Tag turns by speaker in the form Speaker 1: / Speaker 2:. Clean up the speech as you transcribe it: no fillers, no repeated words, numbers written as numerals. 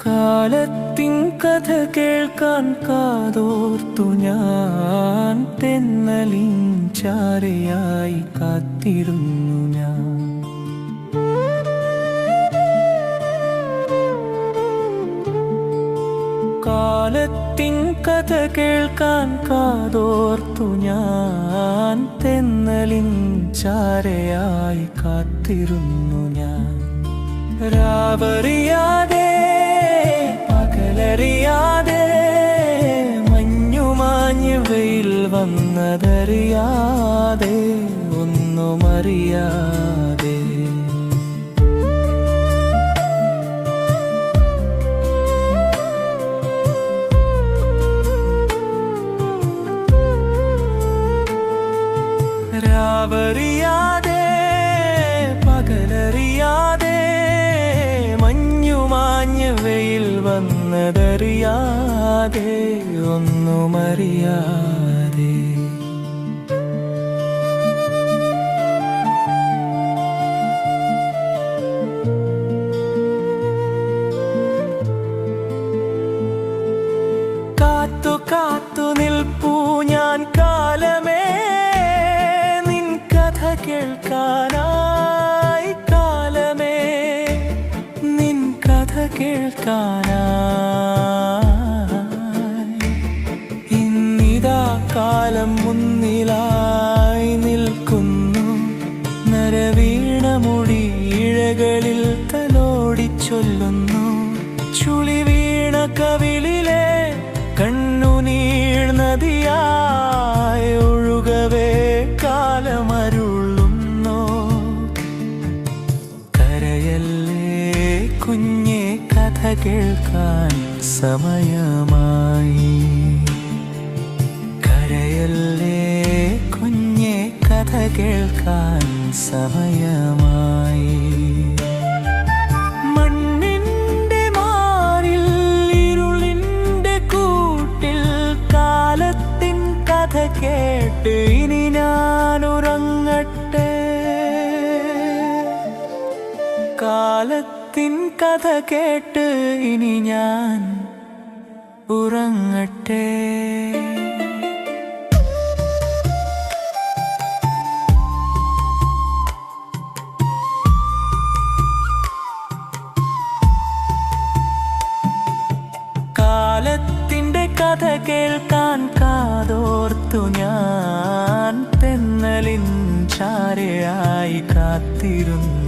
Speaker 1: കാലത്തിൻ കഥ കേൾക്കാൻ കാതോർത്തു ഞാൻ, തെന്നലിൻ ചാരയായി കാത്തിരുന്നു ഞാൻ. കാലത്തിൻ കഥ കേൾക്കാൻ കാതോർത്തു ഞാൻ, തെന്നലിൻ ചാരയായി കാത്തിരുന്നു ഞാൻ. രാവറിയാതെ പകലറിയാതെ, മഞ്ഞുമാഞ്ഞ് വെയിൽ വന്നതറിയാതെ, ഒന്നുമറിയാതെ രാവറിയാതെ പകലറിയാതെ, മഞ്ഞുമാഞ്ഞ് വെയിൽ വന്നതറിയാതെ, ഒന്നുമറിയാതെ കാത്തു കാത്തു നിൽപ്പൂ ഞാൻ കാലമേ, നിൻ കഥ കേൾക്കാനായി. കാലമേ, നിൻ കഥ കേൾക്കാനായി. ഇന്നിതാ കാലം മുന്നിലായി നിൽക്കുന്നു, നരവീണമുടി ഇഴകളിൽ തലോടിച്ചൊല്ലുന്നു. ചുളി വീണ കവിളിലെ കണ്ണുനീർ നദിയായി ഒഴുകവേ കാലമരുളുന്നു. കരയല്ലേ കുഞ്ഞേ, കഥ കേൾക്കാൻ സമയമായി. കരയല്ലേ കുഞ്ഞേ, കഥ കേൾക്കാൻ സമയമായി. മണ്ണിൻ്റെ മാറിൽ ഇരുളിൻ്റെ കൂട്ടിൽ കാലത്തിൻ കഥ കേട്ട് ഇനി ഞാൻ ഉറങ്ങട്ടെ. കാലത്തിൻ കഥ കേട്ട് ഇനി ഞാൻ ഉറങ്ങട്ടെ. കാലത്തിൻ്റെ കഥ കേൾക്കാൻ കാതോർത്തു ഞാൻ, തെന്നലിൻ ചാരയായി കാത്തിരുന്നു.